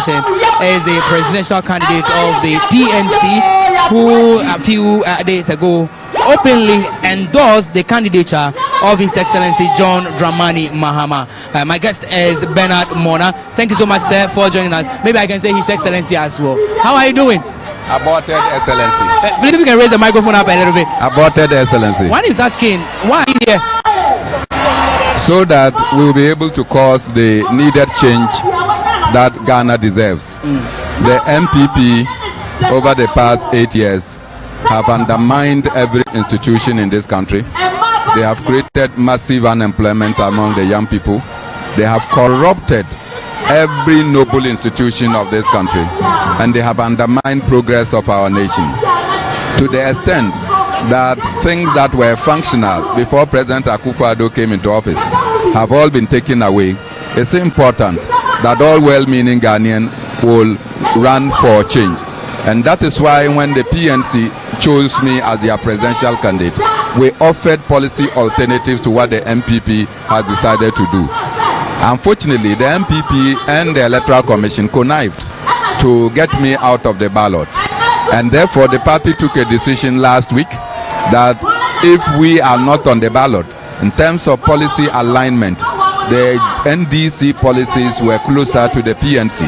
is the presidential candidate of the PNC, who a few days ago openly endorsed the candidature of His Excellency John Dramani Mahama. My guest is Bernard Mornah. Thank you so much, sir, for joining us. Maybe I can say His Excellency as well. How are you doing? Aborted Excellency. Please, we can raise the microphone up a little bit. Aborted Excellency. One is asking, why are you here? So that we will be able to cause the needed change that Ghana deserves. The MPP over the past 8 years have undermined every institution in this country. They have created massive unemployment among the young people. They have corrupted every noble institution of this country, and they have undermined progress of our nation to the extent that things that were functional before President Akufo-Addo came into office have all been taken away. It's important that all well-meaning Ghanaians will run for change, and that is why when the PNC chose me as their presidential candidate, we offered policy alternatives to what the MPP has decided to do. Unfortunately, the MPP and the Electoral Commission connived to get me out of the ballot, and therefore the party took a decision last week that if we are not on the ballot, in terms of policy alignment, the NDC policies were closer to the PNC,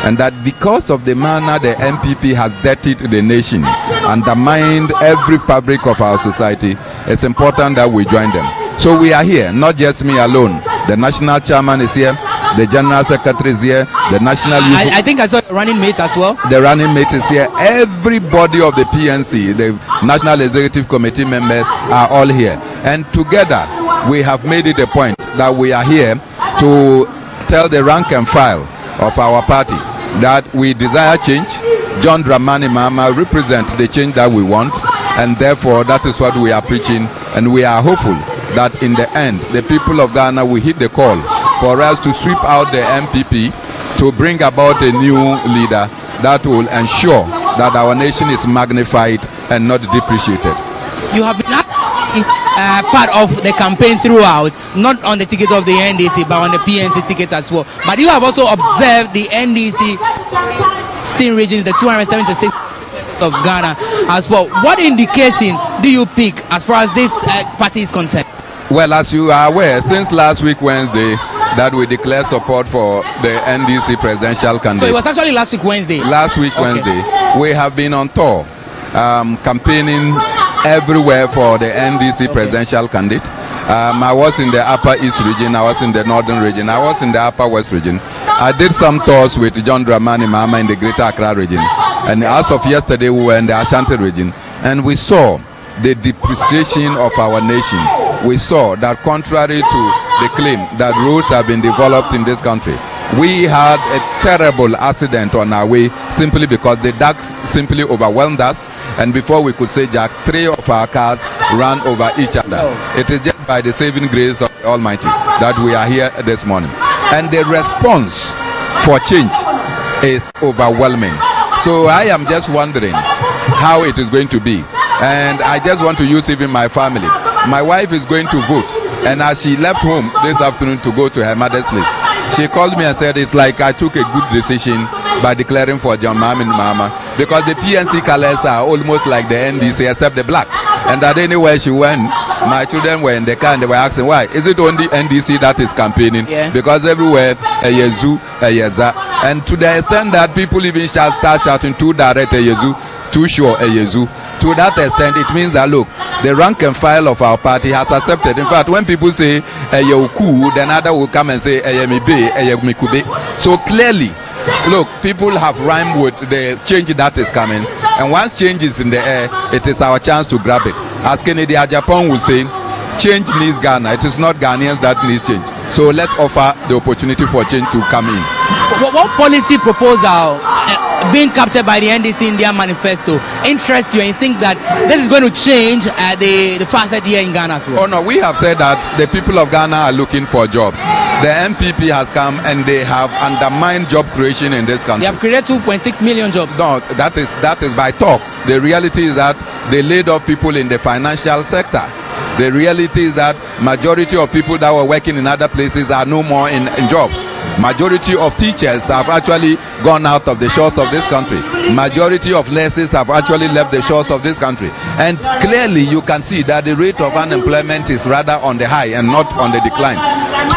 and that because of the manner the MPP has dirtied the nation, undermined every fabric of our society, it's important that we join them. So we are here, not just me alone. The national chairman is here, the general secretary is here, the national youth. I think I saw the running mate as well. The running mate is here. Everybody of the PNC, the National Executive Committee members are all here. And together we have made it a point that we are here to tell the rank and file of our party that we desire change. John Dramani Mahama represents the change that we want, and therefore that is what we are preaching, and we are hopeful that in the end the people of Ghana will hit the call for us to sweep out the MPP to bring about a new leader that will ensure that our nation is magnified and not depreciated. You have been part of the campaign throughout, not on the ticket of the NDC but on the PNC ticket as well. But you have also observed the NDC 16 regions, the 276 of Ghana as well. What indication do you pick as far as this party is concerned? Well, as you are aware, since last week Wednesday that we declared support for the NDC presidential candidate. So it was actually last week Wednesday? Last week Wednesday. We have been on tour, campaigning everywhere for the NDC presidential candidate. I was in the Upper East region, I was in the Northern region, I was in the Upper West region. I did some tours with John Dramani Mahama in the Greater Accra region. And as of yesterday, we were in the Ashanti region, and we saw the depreciation of our nation. We saw that contrary to the claim that roads have been developed in this country, we had a terrible accident on our way simply because the ducks simply overwhelmed us, and before we could say jack, 3 of our cars ran over each other. It is just by the saving grace of the Almighty that we are here this morning, and the response for change is overwhelming. So I am just wondering how it is going to be, and I just want to use even my family. My wife is going to vote, and as she left home this afternoon to go to her mother's place, she called me and said it's like I took a good decision by declaring for John Dramani Mahama, because the PNC colors are almost like the NDC except the black, and that anywhere she went, my children were in the car and they were asking why is it only NDC that is campaigning, because everywhere a Yezu, a Yeza, and to the extent that people even start shouting too direct a Yezu, too sure a Yezu. To that extent, it means that look, the rank and file of our party has accepted. In fact, when people say Eyoku, then other will come and say Eyemibe, Eyemikube. So clearly, look, people have rhymed with the change that is coming, and once change is in the air, it is our chance to grab it. As Kennedy Ajapan will say, change needs Ghana. It is not Ghanaians that need change. So let's offer the opportunity for change to come in. What policy proposal being captured by the NDC in their manifesto interests you, and you think that this is going to change the facet here in Ghana as well? Oh no, we have said that the people of Ghana are looking for jobs. The MPP has come and they have undermined job creation in this country. They have created 2.6 million jobs. No, that is by talk. The reality is that they laid off people in the financial sector. The reality is that majority of people that were working in other places are no more in jobs. Majority of teachers have actually gone out of the shores of this country. Majority of nurses have actually left the shores of this country. And clearly you can see that the rate of unemployment is rather on the high and not on the decline.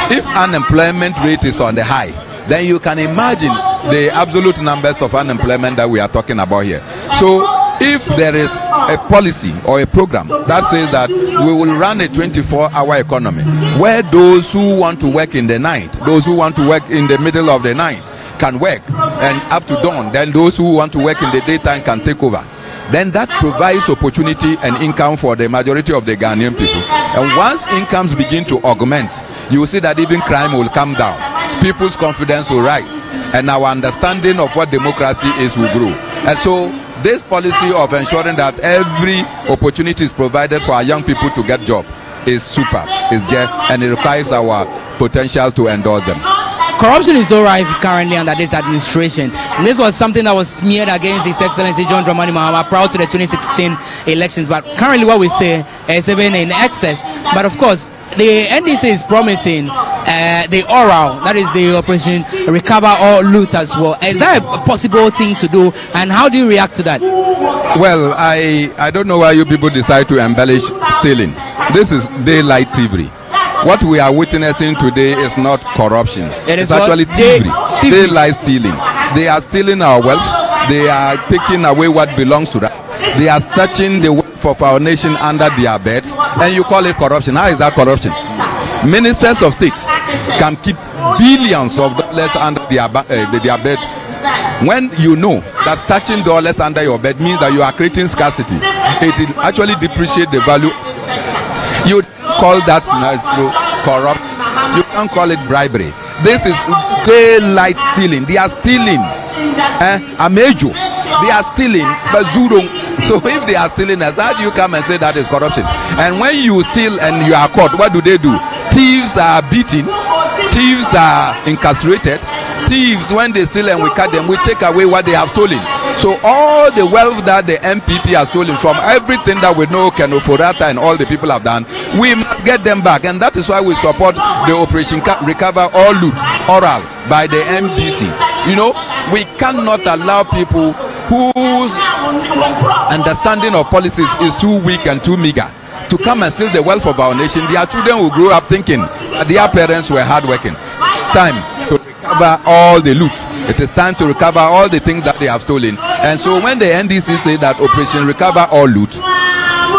If unemployment rate is on the high, then you can imagine the absolute numbers of unemployment that we are talking about here. So if there is a policy or a program that says that we will run a 24-hour economy where those who want to work in the night, those who want to work in the middle of the night can work and up to dawn, then those who want to work in the daytime can take over, then that provides opportunity and income for the majority of the Ghanaian people. And once incomes begin to augment, you will see that even crime will come down, people's confidence will rise, and our understanding of what democracy is will grow. And so this policy of ensuring that every opportunity is provided for our young people to get job is super, is there, and it requires our potential to endorse them. Corruption is all right currently under this administration. And this was something that was smeared against His Excellency John Dramani Mahama prior to the 2016 elections. But currently what we say is even in excess. But of course, the NDC is promising the oral, that is the operation recover or loot as well. Is that a possible thing to do, and how do you react to that? Well, I don't know why you people decide to embellish stealing. This is daylight thievery. What we are witnessing today is not corruption. It's actually thievery. Daylight stealing. They are stealing our wealth. They are taking away what belongs to us. They are touching the wealth of our nation under their beds, and you call it corruption. How is that corruption? Ministers of state can keep billions of dollars under their beds. When you know that touching dollars under your bed means that you are creating scarcity, it will actually depreciate the value. You call that corrupt. You can't call it bribery. This is daylight stealing. They are stealing. Amejo. They are stealing. So if they are stealing, as how do you come and say that is corruption? And when you steal and you are caught, what do? Thieves are beaten. Thieves are incarcerated. Thieves, when they steal and we cut them, we take away what they have stolen. So all the wealth that the MPP has stolen from everything that we know Ken Oforata and all the people have done, we must get them back. And that is why we support the Operation Recover or Loot oral by the NDC. You know, we cannot allow people whose understanding of policies is too weak and too meager to come and steal the wealth of our nation. Their children will grow up thinking that their parents were hardworking. Time to recover all the loot. It is time to recover all the things that they have stolen. And so when the NDC say that Operation Recover or Loot,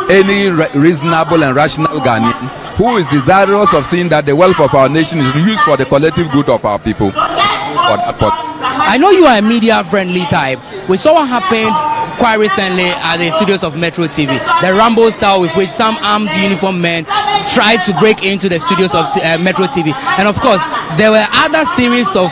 any reasonable and rational Ghanaian who is desirous of seeing that the wealth of our nation is used for the collective good of our people. I know you are a media-friendly type. We saw what happened quite recently at the studios of Metro TV. The Rambo style with which some armed uniformed men tried to break into the studios of Metro TV. And of course, there were other series of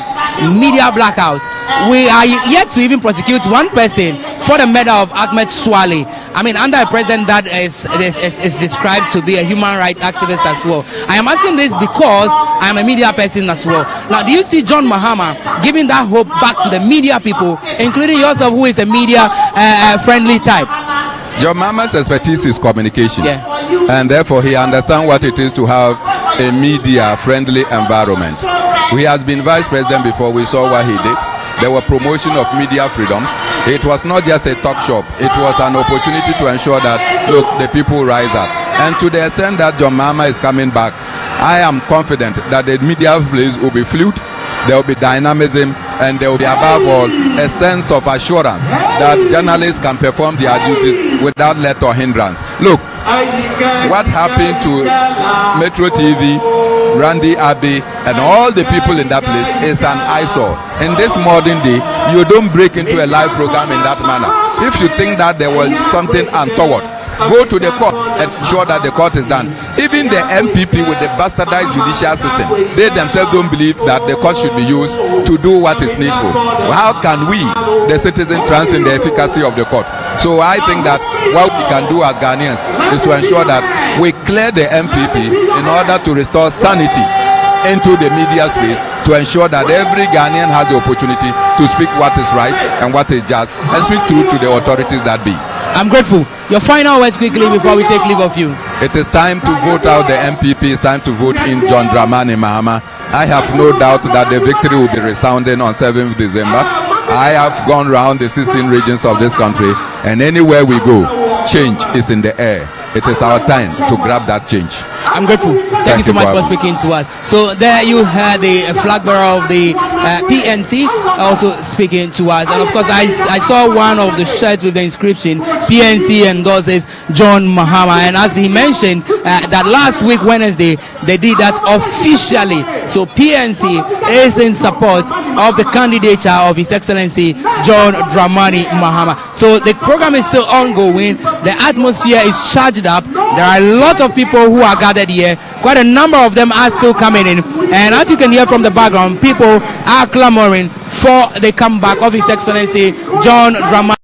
media blackouts. We are yet to even prosecute one person for the murder of Ahmed Swale. I mean, under a president that is described to be a human rights activist as well. I am asking this because I am a media person as well. Now, do you see John Mahama giving that hope back to the media people, including yourself, who is a media friendly type? John Mahama's expertise is communication, and therefore he understands what it is to have a media friendly environment. He has been vice president before. We saw what he did. There were promotion of media freedoms. It was not just a talk shop. It was an opportunity to ensure that, look, the people rise up. And to the extent that John Mahama is coming back, I am confident that the media place will be fluid, there will be dynamism, and there will be above all a sense of assurance that journalists can perform their duties without let or hindrance. Look, what happened to Metro TV, Randy Abbey, and all the people in that place is an eyesore. In this modern day, you don't break into a live program in that manner. If you think that there was something untoward, go to the court and ensure that the court is done. Even the MPP with the bastardized judicial system, they themselves don't believe that the court should be used to do what is needful. How can we, the citizens, trust in the efficacy of the court? So I think that what we can do as Ghanaians is to ensure that we clear the MPP in order to restore sanity into the media space, to ensure that every Ghanaian has the opportunity to speak what is right and what is just, and speak truth to the authorities that be. I'm grateful. Your final words quickly before we take leave of you. It is time to vote out the MPP. It's time to vote in John Dramani Mahama. I have no doubt that the victory will be resounding on 7th December. I have gone around the 16 regions of this country, and anywhere we go, change is in the air. It is our time to grab that change. I'm grateful. Thank you so much for speaking to us. So there you heard the flag bearer of the PNC also speaking to us. And of course, I saw one of the shirts with the inscription, PNC endorses John Mahama. And as he mentioned, that last week, Wednesday, they did that officially. So PNC is in support of the candidature of His Excellency John Dramani Mahama. So the program is still ongoing. The atmosphere is charged up. There are a lot of people who are gathered here. Quite a number of them are still coming in. And as you can hear from the background, people are clamoring for the comeback of His Excellency John Dramani.